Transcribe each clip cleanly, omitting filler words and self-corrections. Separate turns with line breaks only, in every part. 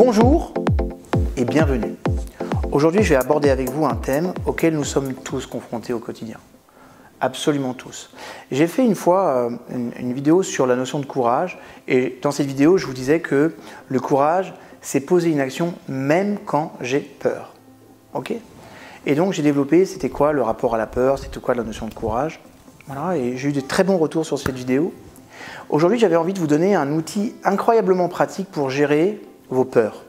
Bonjour et bienvenue. Aujourd'hui, je vais aborder avec vous un thème auquel nous sommes tous confrontés au quotidien. Absolument tous. J'ai fait une fois une vidéo sur la notion de courage et dans cette vidéo, je vous disais que le courage, c'est poser une action même quand j'ai peur. Ok ? Et donc, j'ai développé c'était quoi le rapport à la peur, c'était quoi la notion de courage. Voilà, et j'ai eu de très bons retours sur cette vidéo. Aujourd'hui, j'avais envie de vous donner un outil incroyablement pratique pour gérer vos peurs.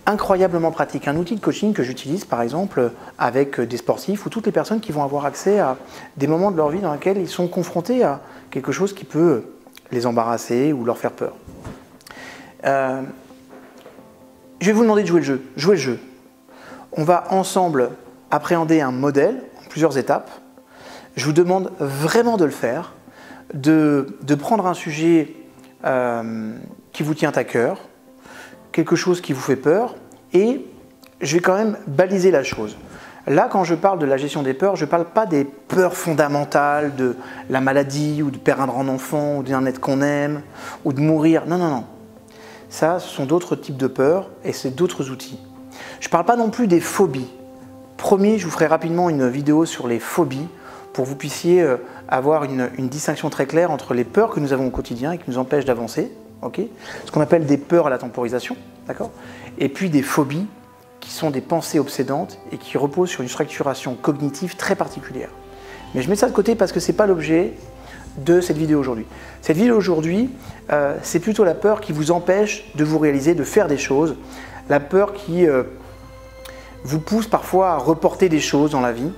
Incroyablement pratique, un outil de coaching que j'utilise par exemple avec des sportifs ou toutes les personnes qui vont avoir accès à des moments de leur vie dans lesquels ils sont confrontés à quelque chose qui peut les embarrasser ou leur faire peur. Je vais vous demander de jouer le jeu. Jouer le jeu. On va ensemble appréhender un modèle en plusieurs étapes. Je vous demande vraiment de le faire, de prendre un sujet qui vous tient à cœur, quelque chose qui vous fait peur, et je vais quand même baliser la chose. Là, quand je parle de la gestion des peurs, je ne parle pas des peurs fondamentales, de la maladie, ou de perdre un enfant, ou d'un être qu'on aime, ou de mourir. Non, non, non. Ça, ce sont d'autres types de peurs, et c'est d'autres outils. Je ne parle pas non plus des phobies. Promis, je vous ferai rapidement une vidéo sur les phobies, pour que vous puissiez avoir une distinction très claire entre les peurs que nous avons au quotidien et qui nous empêchent d'avancer, okay, ce qu'on appelle des peurs à la temporisation, d'accord, et puis des phobies qui sont des pensées obsédantes et qui reposent sur une structuration cognitive très particulière. Mais je mets ça de côté parce que ce n'est pas l'objet de cette vidéo aujourd'hui. Cette vidéo aujourd'hui, c'est plutôt la peur qui vous empêche de vous réaliser, de faire des choses, la peur qui vous pousse parfois à reporter des choses dans la vie,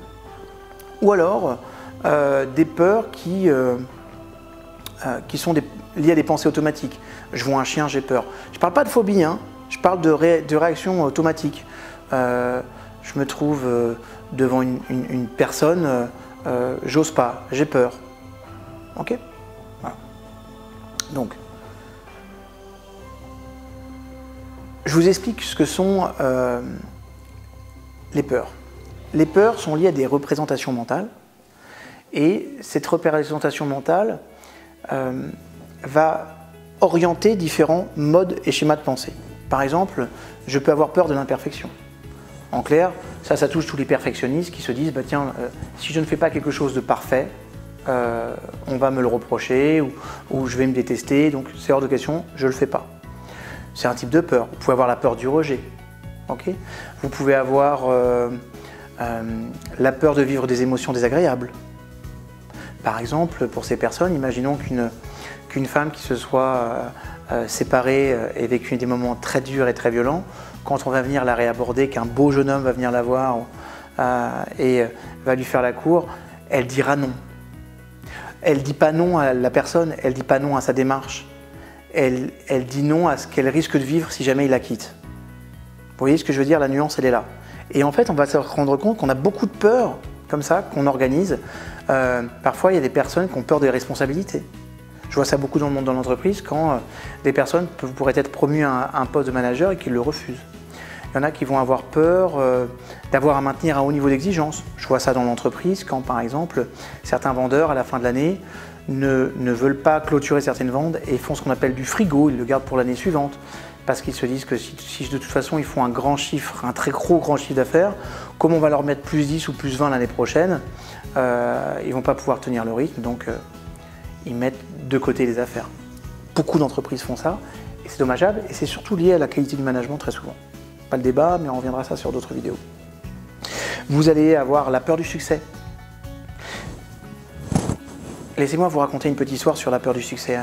ou alors des peurs qui sont liées à des pensées automatiques. Je vois un chien, j'ai peur. Je ne parle pas de phobie, hein. Je parle de réaction automatique. Je me trouve devant une personne, j'ose pas, j'ai peur. Ok ? Voilà. Donc, je vous explique ce que sont les peurs. Les peurs sont liées à des représentations mentales et cette représentation mentale va orienter différents modes et schémas de pensée. Par exemple, je peux avoir peur de l'imperfection. En clair, ça touche tous les perfectionnistes qui se disent bah, tiens, si je ne fais pas quelque chose de parfait, on va me le reprocher ou je vais me détester, donc c'est hors de question, je ne le fais pas. C'est un type de peur. Vous pouvez avoir la peur du rejet. Okay ? Vous pouvez avoir la peur de vivre des émotions désagréables. Par exemple, pour ces personnes, imaginons qu'une femme qui se soit séparée ait vécu des moments très durs et très violents, quand on va venir la réaborder, qu'un beau jeune homme va venir la voir et va lui faire la cour, elle dira non. Elle ne dit pas non à la personne, elle ne dit pas non à sa démarche. Elle dit non à ce qu'elle risque de vivre si jamais il la quitte. Vous voyez ce que je veux dire, la nuance elle est là. Et en fait, on va se rendre compte qu'on a beaucoup de peurs comme ça, qu'on organise. Parfois, il y a des personnes qui ont peur des responsabilités. Je vois ça beaucoup dans le monde de l'entreprise quand des personnes pourraient être promues à un poste de manager et qu'ils le refusent. Il y en a qui vont avoir peur d'avoir à maintenir un haut niveau d'exigence. Je vois ça dans l'entreprise quand, par exemple, certains vendeurs, à la fin de l'année, ne veulent pas clôturer certaines ventes et font ce qu'on appelle du frigo, ils le gardent pour l'année suivante. Parce qu'ils se disent que si de toute façon ils font un grand chiffre, un très gros grand chiffre d'affaires, comme on va leur mettre plus 10 ou plus 20 l'année prochaine, ils ne vont pas pouvoir tenir le rythme, donc ils mettent de côté les affaires. Beaucoup d'entreprises font ça, et c'est dommageable, et c'est surtout lié à la qualité du management très souvent. Pas le débat, mais on reviendra à ça sur d'autres vidéos. Vous allez avoir la peur du succès. Laissez-moi vous raconter une petite histoire sur la peur du succès.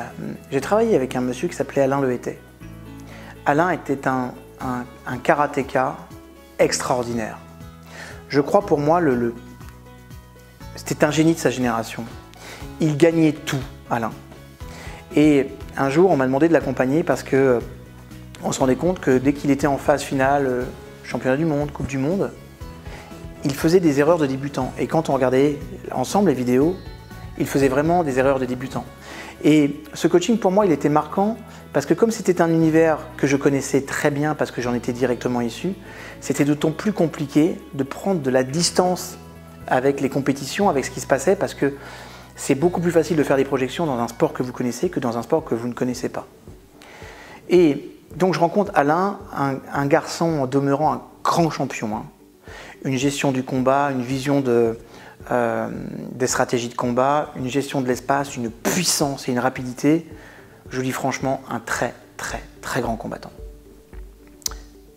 J'ai travaillé avec un monsieur qui s'appelait Alain Lehété. Alain était un karatéka extraordinaire. Je crois pour moi, c'était un génie de sa génération. Il gagnait tout, Alain. Et un jour, on m'a demandé de l'accompagner parce qu'on se rendait compte que dès qu'il était en phase finale, championnat du monde, coupe du monde, il faisait des erreurs de débutant. Et quand on regardait ensemble les vidéos, il faisait vraiment des erreurs de débutant. Et ce coaching, pour moi, il était marquant parce que comme c'était un univers que je connaissais très bien parce que j'en étais directement issu, c'était d'autant plus compliqué de prendre de la distance avec les compétitions, avec ce qui se passait, parce que c'est beaucoup plus facile de faire des projections dans un sport que vous connaissez que dans un sport que vous ne connaissez pas. Et Donc je rencontre Alain, un garçon en demeurant un grand champion. Hein. Une gestion du combat, une vision des stratégies de combat, une gestion de l'espace, une puissance et une rapidité. Je vous dis franchement, un très grand combattant.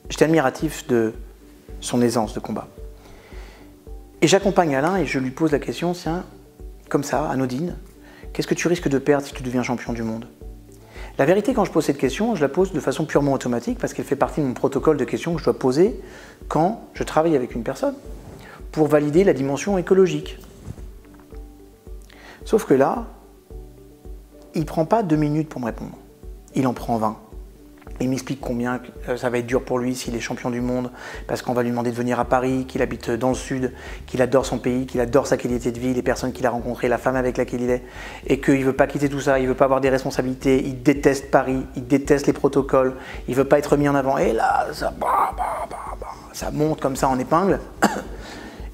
J'étais admiratif de son aisance de combat. Et j'accompagne Alain et je lui pose la question, tiens, comme ça, anodine, qu'est-ce que tu risques de perdre si tu deviens champion du monde? La vérité, quand je pose cette question, je la pose de façon purement automatique parce qu'elle fait partie de mon protocole de questions que je dois poser quand je travaille avec une personne pour valider la dimension écologique. Sauf que là, il ne prend pas 2 minutes pour me répondre. Il en prend 20. Il m'explique combien ça va être dur pour lui s'il est champion du monde, parce qu'on va lui demander de venir à Paris, qu'il habite dans le sud, qu'il adore son pays, qu'il adore sa qualité de vie, les personnes qu'il a rencontrées, la femme avec laquelle il est, et qu'il ne veut pas quitter tout ça, il ne veut pas avoir des responsabilités, il déteste Paris, il déteste les protocoles, il ne veut pas être mis en avant. Et là, ça monte comme ça en épingle.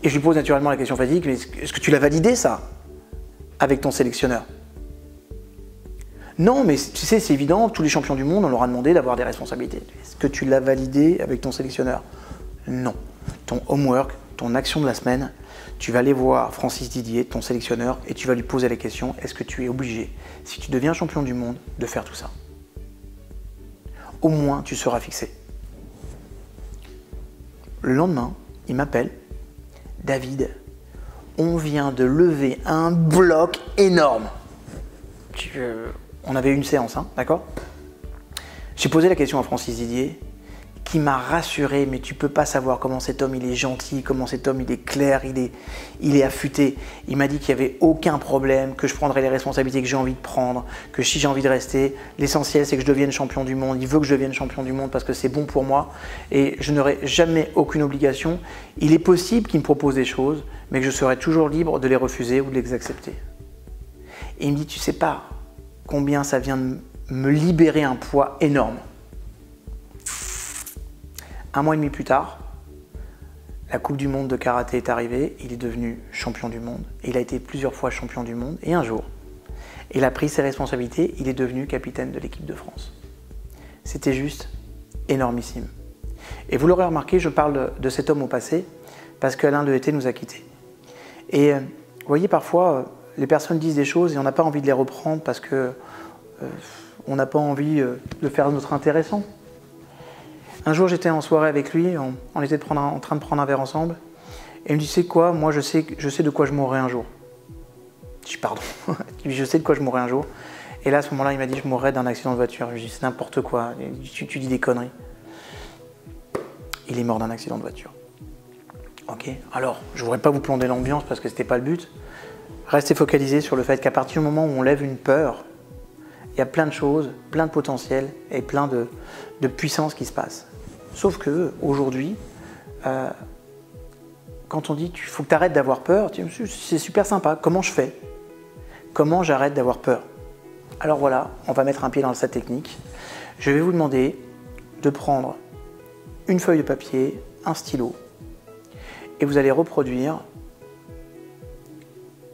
Et je lui pose naturellement la question fatigue, mais est-ce que tu l'as validé ça avec ton sélectionneur? Non, mais tu sais, c'est évident, tous les champions du monde, on leur a demandé d'avoir des responsabilités. Est-ce que tu l'as validé avec ton sélectionneur? Non. Ton homework, ton action de la semaine, tu vas aller voir Francis Didier, ton sélectionneur, et tu vas lui poser la question, est-ce que tu es obligé, si tu deviens champion du monde, de faire tout ça? Au moins, tu seras fixé. Le lendemain, il m'appelle, David, on vient de lever un bloc énorme. On avait une séance, hein, d'accord? J'ai posé la question à Francis Didier, qui m'a rassuré, mais tu peux pas savoir comment cet homme il est gentil, comment cet homme il est clair, il est affûté. Il m'a dit qu'il n'y avait aucun problème, que je prendrais les responsabilités que j'ai envie de prendre, que si j'ai envie de rester, l'essentiel c'est que je devienne champion du monde. Il veut que je devienne champion du monde parce que c'est bon pour moi et je n'aurai jamais aucune obligation. Il est possible qu'il me propose des choses, mais que je serai toujours libre de les refuser ou de les accepter. Et il me dit, tu sais pas combien ça vient de me libérer un poids énorme. 1 mois et demi plus tard, la Coupe du Monde de karaté est arrivée, il est devenu champion du monde, il a été plusieurs fois champion du monde, et un jour, il a pris ses responsabilités, il est devenu capitaine de l'équipe de France. C'était juste énormissime. Et vous l'aurez remarqué, je parle de cet homme au passé, parce qu'Alain Lehété nous a quittés. Et vous voyez, parfois, les personnes disent des choses et on n'a pas envie de les reprendre parce que on n'a pas envie de faire notre intéressant. Un jour, j'étais en soirée avec lui, on était en train de prendre un verre ensemble, et il me dit, c'est quoi, moi je sais de quoi je mourrai un jour. Je dis, pardon, je sais de quoi je mourrai un jour. Et là, à ce moment-là, il m'a dit, je mourrai d'un accident de voiture. Je lui ai dit, c'est n'importe quoi, tu dis des conneries. Il est mort d'un accident de voiture. Ok, alors, je ne voudrais pas vous plomber l'ambiance parce que ce n'était pas le but. Restez focalisé sur le fait qu'à partir du moment où on lève une peur, il y a plein de choses, plein de potentiel et plein de puissance qui se passe. Sauf que aujourd'hui, quand on dit il faut que tu arrêtes d'avoir peur, c'est super sympa. Comment je fais? Comment j'arrête d'avoir peur? Alors voilà, on va mettre un pied dans cette technique. Je vais vous demander de prendre une feuille de papier, un stylo, et vous allez reproduire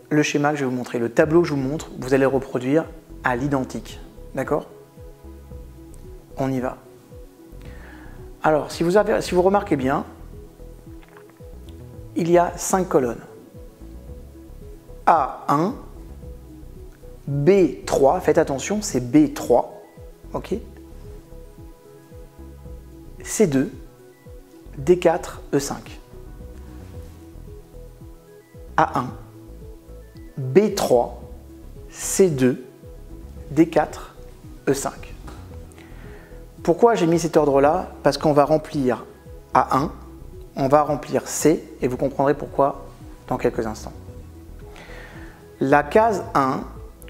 le schéma que je vais vous montrer, le tableau que je vous montre, vous allez reproduire à l'identique. D'accord? On y va. Alors, si vous remarquez bien, il y a 5 colonnes. A1, B3, faites attention, c'est B3, ok? C2, D4, E5. A1, B3, C2, D4, E5. Pourquoi j'ai mis cet ordre-là? Parce qu'on va remplir A1, on va remplir C, et vous comprendrez pourquoi dans quelques instants. La case 1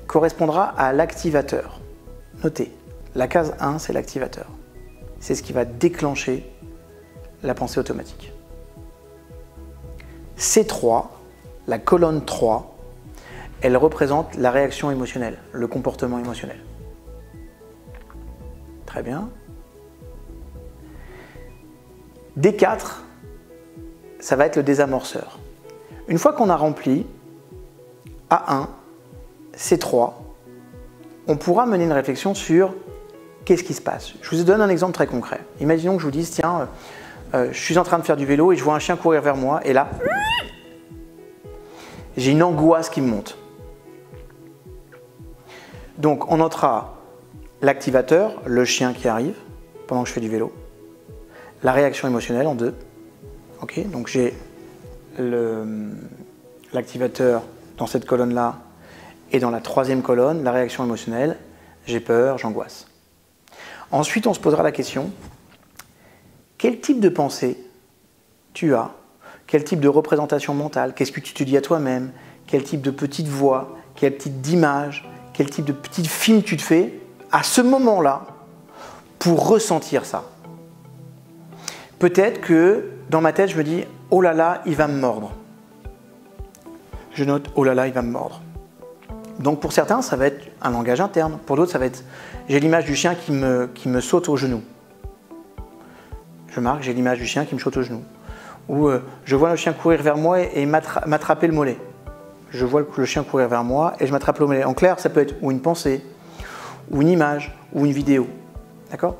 correspondra à l'activateur. Notez, la case 1, c'est l'activateur. C'est ce qui va déclencher la pensée automatique. C3, la colonne 3, elle représente la réaction émotionnelle, le comportement émotionnel. Très bien. D4, ça va être le désamorceur. Une fois qu'on a rempli A1, C3, on pourra mener une réflexion sur qu'est-ce qui se passe? Je vous donne un exemple très concret. Imaginons que je vous dise, tiens, je suis en train de faire du vélo et je vois un chien courir vers moi et là, j'ai une angoisse qui me monte. Donc on notera l'activateur, le chien qui arrive pendant que je fais du vélo, la réaction émotionnelle en deux. Okay, donc j'ai l'activateur dans cette colonne-là et dans la troisième colonne, la réaction émotionnelle, j'ai peur, j'angoisse. Ensuite, on se posera la question, quel type de pensée tu as? Quel type de représentation mentale? Qu'est-ce que tu te dis à toi-même? Quel type de petite voix? Quel type d'image? Quel type de petit film tu te fais à ce moment-là pour ressentir ça? Peut-être que dans ma tête, je me dis « Oh là là, il va me mordre ». Je note « Oh là là, il va me mordre ». Donc pour certains, ça va être un langage interne. Pour d'autres, ça va être « J'ai l'image du chien qui me saute au genou ». Je marque « J'ai l'image du chien qui me saute au genou ». Ou je vois le chien courir vers moi et m'attraper le mollet. Je vois le chien courir vers moi et je m'attrape le mollet. En clair, ça peut être ou une pensée, ou une image, ou une vidéo. D'accord?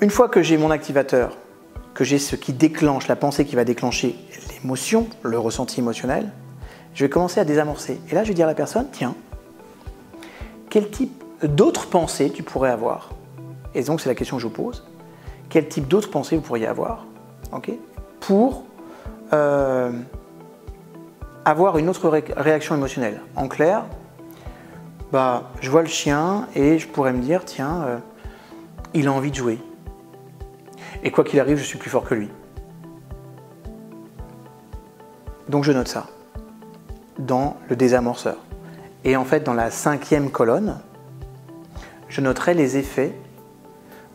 Une fois que j'ai mon activateur, que j'ai ce qui déclenche, la pensée qui va déclencher l'émotion, le ressenti émotionnel, je vais commencer à désamorcer. Et là, je vais dire à la personne, tiens, quel type d'autres pensées tu pourrais avoir? Et donc, c'est la question que je vous pose. Quel type d'autres pensées vous pourriez avoir, okay, pour avoir une autre réaction émotionnelle? En clair, bah, je vois le chien et je pourrais me dire, tiens, il a envie de jouer. Et quoi qu'il arrive, je suis plus fort que lui. Donc je note ça dans le désamorceur. Et en fait, dans la cinquième colonne, je noterai les effets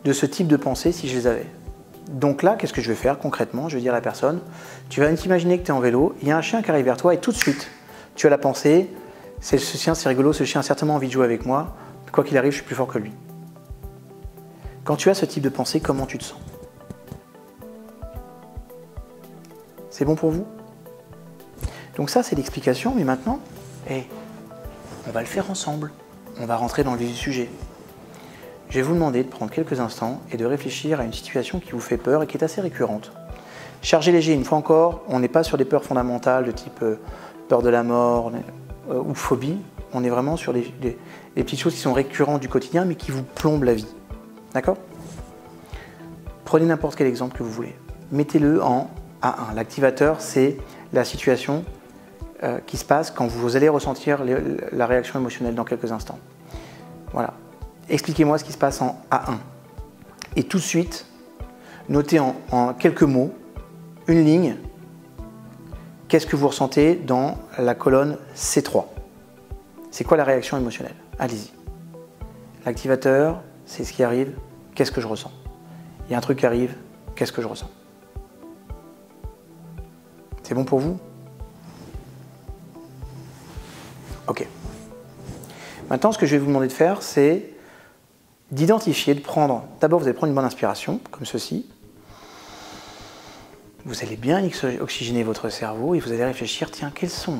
de ce type de pensée si je les avais. Donc là, qu'est-ce que je vais faire concrètement? Je vais dire à la personne, tu vas t'imaginer que tu es en vélo, il y a un chien qui arrive vers toi et tout de suite, tu as la pensée, ce chien c'est rigolo, ce chien a certainement envie de jouer avec moi, quoi qu'il arrive, je suis plus fort que lui. Quand tu as ce type de pensée, comment tu te sens? C'est bon pour vous? Donc ça, c'est l'explication, mais maintenant, on va le faire ensemble. On va rentrer dans le vif du sujet. Je vais vous demander de prendre quelques instants et de réfléchir à une situation qui vous fait peur et qui est assez récurrente. Chargé léger, une fois encore, on n'est pas sur des peurs fondamentales de type peur de la mort ou phobie. On est vraiment sur des petites choses qui sont récurrentes du quotidien, mais qui vous plombent la vie. D'accord? Prenez n'importe quel exemple que vous voulez. Mettez-le en A1. L'activateur, c'est la situation qui se passe quand vous allez ressentir la réaction émotionnelle dans quelques instants. Voilà. Expliquez-moi ce qui se passe en A1. Et tout de suite, notez en quelques mots, une ligne, qu'est-ce que vous ressentez dans la colonne C3. C'est quoi la réaction émotionnelle? Allez-y. L'activateur, c'est ce qui arrive, qu'est-ce que je ressens? Il y a un truc qui arrive, qu'est-ce que je ressens? C'est bon pour vous? Ok. Maintenant, ce que je vais vous demander de faire, c'est d'identifier, de prendre... D'abord, vous allez prendre une bonne inspiration, comme ceci. Vous allez bien oxygéner votre cerveau et vous allez réfléchir, tiens, quelles sont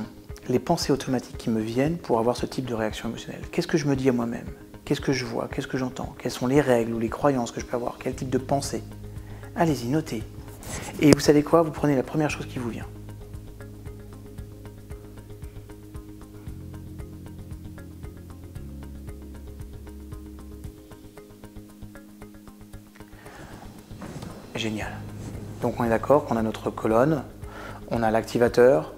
les pensées automatiques qui me viennent pour avoir ce type de réaction émotionnelle? Qu'est-ce que je me dis à moi-même? Qu'est-ce que je vois? Qu'est-ce que j'entends? Quelles sont les règles ou les croyances que je peux avoir? Quel type de pensée? Allez-y, notez. Et vous savez quoi? Vous prenez la première chose qui vous vient. Génial. Donc on est d'accord qu'on a notre colonne, on a l'activateur,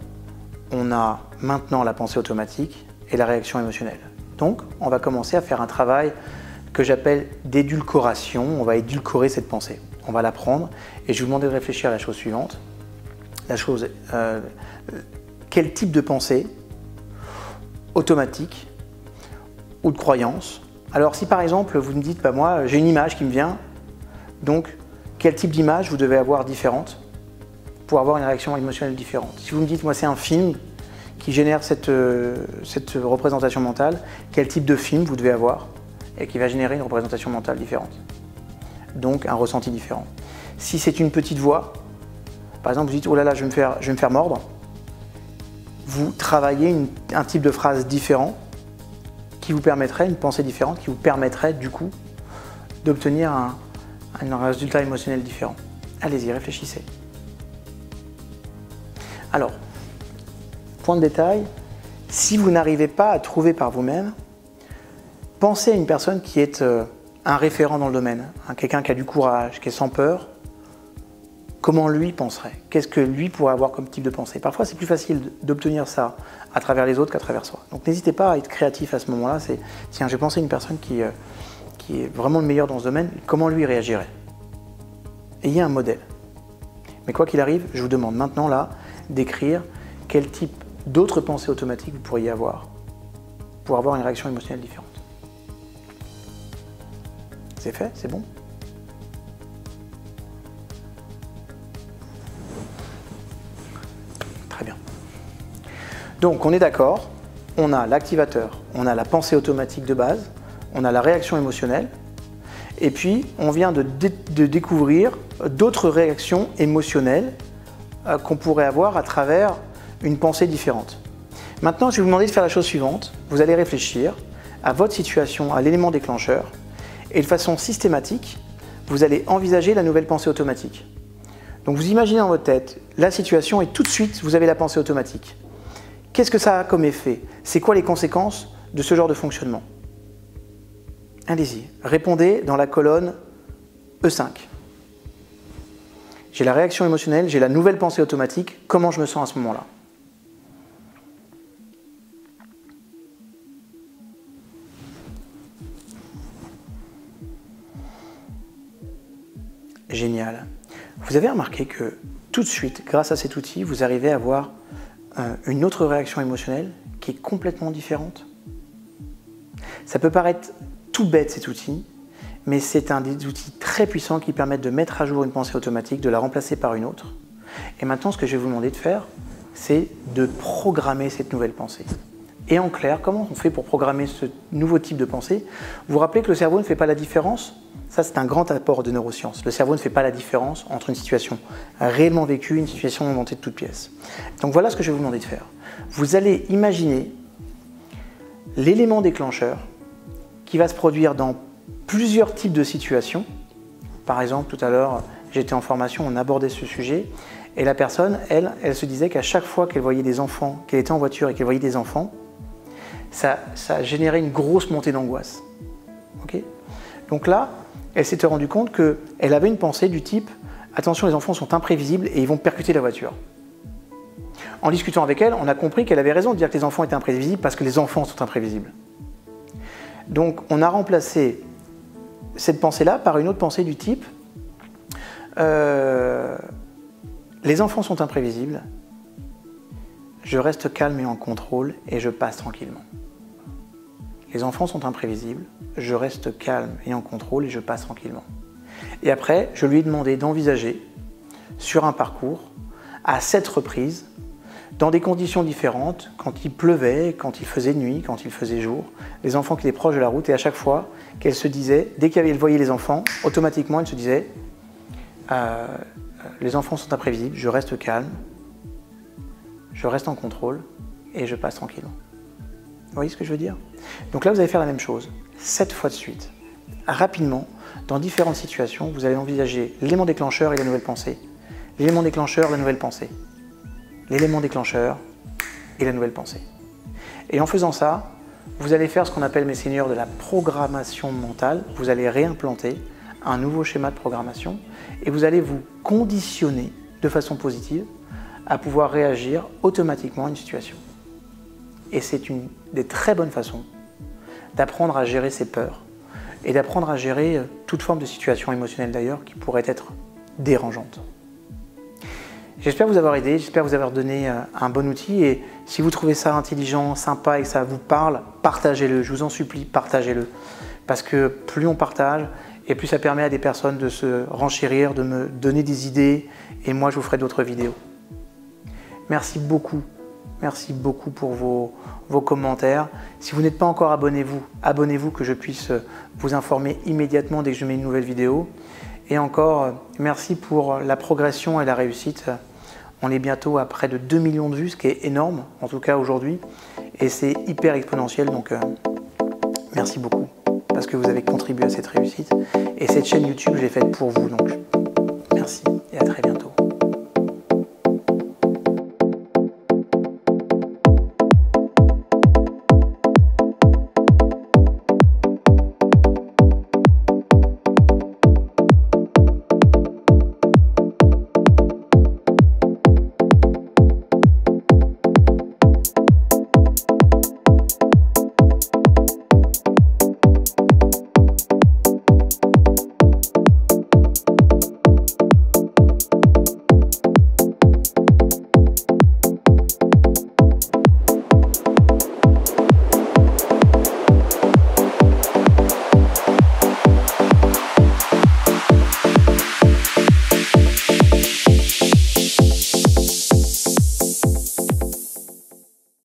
on a maintenant la pensée automatique et la réaction émotionnelle. Donc on va commencer à faire un travail que j'appelle d'édulcoration. On va édulcorer cette pensée. On va la prendre et je vais vous demander de réfléchir à la chose suivante. La chose, quel type de pensée automatique ou de croyance? Alors si par exemple vous me dites, bah, moi j'ai une image qui me vient, donc quel type d'image vous devez avoir différente pour avoir une réaction émotionnelle différente? Si vous me dites, moi c'est un film qui génère cette représentation mentale, quel type de film vous devez avoir et qui va générer une représentation mentale différente? Donc un ressenti différent. Si c'est une petite voix, par exemple vous dites, oh là là, je vais me faire mordre, vous travaillez un type de phrase différent qui vous permettrait, une pensée différente, qui vous permettrait du coup d'obtenir un résultat émotionnel différent. Allez-y, réfléchissez. Alors, point de détail, si vous n'arrivez pas à trouver par vous-même, pensez à une personne qui est un référent dans le domaine, quelqu'un qui a du courage, qui est sans peur. Comment lui penserait? Qu'est-ce que lui pourrait avoir comme type de pensée? Parfois, c'est plus facile d'obtenir ça à travers les autres qu'à travers soi. Donc, n'hésitez pas à être créatif à ce moment-là. C'est, tiens, j'ai pensé à une personne qui est vraiment le meilleur dans ce domaine. Comment lui réagirait? Ayez un modèle. Mais quoi qu'il arrive, je vous demande maintenant là d'écrire quel type d'autres pensées automatiques vous pourriez avoir pour avoir une réaction émotionnelle différente. C'est fait? C'est bon? Très bien. Donc on est d'accord, on a l'activateur, on a la pensée automatique de base, on a la réaction émotionnelle, et puis on vient de découvrir d'autres réactions émotionnelles qu'on pourrait avoir à travers une pensée différente. Maintenant, je vais vous demander de faire la chose suivante. Vous allez réfléchir à votre situation, à l'élément déclencheur, et de façon systématique, vous allez envisager la nouvelle pensée automatique. Donc vous imaginez dans votre tête la situation et tout de suite, vous avez la pensée automatique. Qu'est-ce que ça a comme effet? C'est quoi les conséquences de ce genre de fonctionnement? Allez-y, répondez dans la colonne E5. J'ai la réaction émotionnelle, j'ai la nouvelle pensée automatique, comment je me sens à ce moment-là? Génial. Vous avez remarqué que tout de suite, grâce à cet outil, vous arrivez à avoir une autre réaction émotionnelle qui est complètement différente. Ça peut paraître tout bête cet outil, mais c'est un des outils très puissants qui permettent de mettre à jour une pensée automatique, de la remplacer par une autre. Et maintenant, ce que je vais vous demander de faire, c'est de programmer cette nouvelle pensée. Et en clair, comment on fait pour programmer ce nouveau type de pensée? Vous vous rappelez que le cerveau ne fait pas la différence? Ça, c'est un grand apport de neurosciences. Le cerveau ne fait pas la différence entre une situation réellement vécue et une situation inventée de toutes pièces. Donc voilà ce que je vais vous demander de faire. Vous allez imaginer l'élément déclencheur qui va se produire dans plusieurs types de situations. Par exemple, tout à l'heure, j'étais en formation, on abordait ce sujet, et la personne, elle se disait qu'à chaque fois qu'elle voyait des enfants, qu'elle était en voiture et qu'elle voyait des enfants, ça générait une grosse montée d'angoisse. Okay? Donc là, elle s'était rendue compte qu'elle avait une pensée du type « Attention, les enfants sont imprévisibles et ils vont percuter la voiture ». En discutant avec elle, on a compris qu'elle avait raison de dire que les enfants étaient imprévisibles parce que les enfants sont imprévisibles. Donc on a remplacé cette pensée-là par une autre pensée du type les enfants sont imprévisibles, je reste calme et en contrôle et je passe tranquillement. Les enfants sont imprévisibles, je reste calme et en contrôle et je passe tranquillement. Et après, je lui ai demandé d'envisager sur un parcours, à 7 reprises, dans des conditions différentes, quand il pleuvait, quand il faisait nuit, quand il faisait jour, les enfants qui étaient proches de la route, et à chaque fois qu'elle se disait, dès qu'elle voyait les enfants, automatiquement elle se disait les enfants sont imprévisibles, je reste calme, je reste en contrôle et je passe tranquillement. Vous voyez ce que je veux dire? Donc là, vous allez faire la même chose, 7 fois de suite. Rapidement, dans différentes situations, vous allez envisager l'élément déclencheur et la nouvelle pensée. L'élément déclencheur, la nouvelle pensée. L'élément déclencheur et la nouvelle pensée. Et en faisant ça, vous allez faire ce qu'on appelle, mes seigneurs, de la programmation mentale. Vous allez réimplanter un nouveau schéma de programmation et vous allez vous conditionner de façon positive à pouvoir réagir automatiquement à une situation. Et c'est une des très bonnes façons d'apprendre à gérer ses peurs et d'apprendre à gérer toute forme de situation émotionnelle d'ailleurs qui pourrait être dérangeante. J'espère vous avoir aidé, j'espère vous avoir donné un bon outil et si vous trouvez ça intelligent, sympa et que ça vous parle, partagez-le, je vous en supplie, partagez-le. Parce que plus on partage et plus ça permet à des personnes de se renchérir, de me donner des idées et moi je vous ferai d'autres vidéos. Merci beaucoup pour vos commentaires. Si vous n'êtes pas encore abonnez-vous que je puisse vous informer immédiatement dès que je mets une nouvelle vidéo. Et encore, merci pour la progression et la réussite. On est bientôt à près de 2 millions de vues, ce qui est énorme, en tout cas aujourd'hui. Et c'est hyper exponentiel, donc merci beaucoup, parce que vous avez contribué à cette réussite. Et cette chaîne YouTube, je l'ai faite pour vous, donc merci et à très bientôt.